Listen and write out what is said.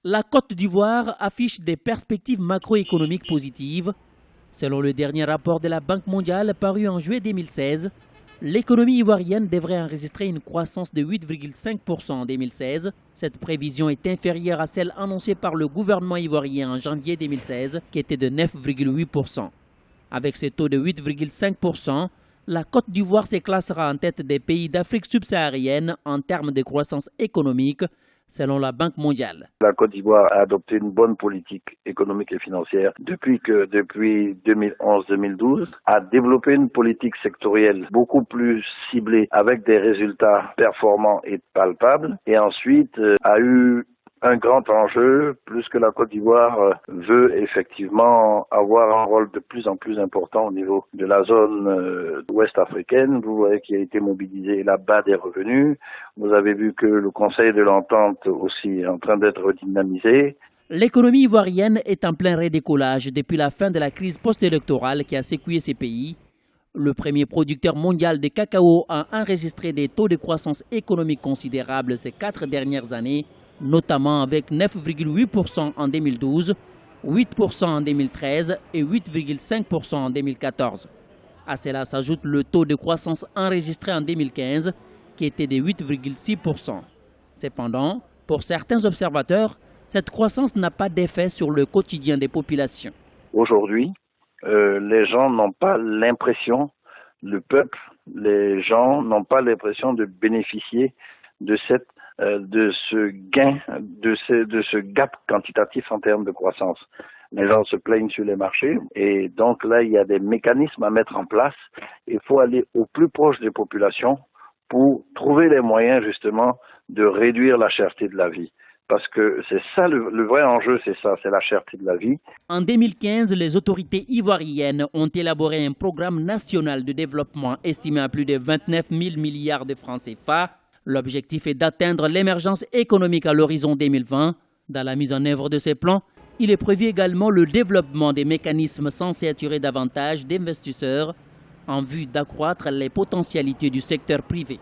La Côte d'Ivoire affiche des perspectives macroéconomiques positives. Selon le dernier rapport de la Banque mondiale paru en juillet 2016, l'économie ivoirienne devrait enregistrer une croissance de 8,5% en 2016. Cette prévision est inférieure à celle annoncée par le gouvernement ivoirien en janvier 2016, qui était de 9,8%. Avec ce taux de 8,5%, la Côte d'Ivoire se classera en tête des pays d'Afrique subsaharienne en termes de croissance économique, selon la Banque mondiale. La Côte d'Ivoire a adopté une bonne politique économique et financière depuis 2011-2012, a développé une politique sectorielle beaucoup plus ciblée avec des résultats performants et palpables, et ensuite a eu un grand enjeu, plus que la Côte d'Ivoire veut effectivement avoir un rôle de plus en plus important au niveau de la zone ouest africaine. Vous voyez qu'il a été mobilisé là-bas des revenus. Vous avez vu que le Conseil de l'Entente aussi est en train d'être redynamisé. L'économie ivoirienne est en plein redécollage depuis la fin de la crise post-électorale qui a secoué ces pays. Le premier producteur mondial de cacao a enregistré des taux de croissance économique considérables ces 4 dernières années, notamment avec 9,8% en 2012, 8% en 2013 et 8,5% en 2014. À cela s'ajoute le taux de croissance enregistré en 2015, qui était de 8,6%. Cependant, pour certains observateurs, cette croissance n'a pas d'effet sur le quotidien des populations. Aujourd'hui, les gens n'ont pas l'impression, le peuple, les gens n'ont pas l'impression de bénéficier de ce gain, de ce gap quantitatif en termes de croissance. Les gens se plaignent sur les marchés et donc là, il y a des mécanismes à mettre en place. Il faut aller au plus proche des populations pour trouver les moyens justement de réduire la cherté de la vie. Parce que c'est ça, le vrai enjeu, c'est ça, c'est la cherté de la vie. En 2015, les autorités ivoiriennes ont élaboré un programme national de développement estimé à plus de 29 000 milliards de francs CFA. L'objectif est d'atteindre l'émergence économique à l'horizon 2020. Dans la mise en œuvre de ces plans, il est prévu également le développement des mécanismes censés attirer davantage d'investisseurs en vue d'accroître les potentialités du secteur privé.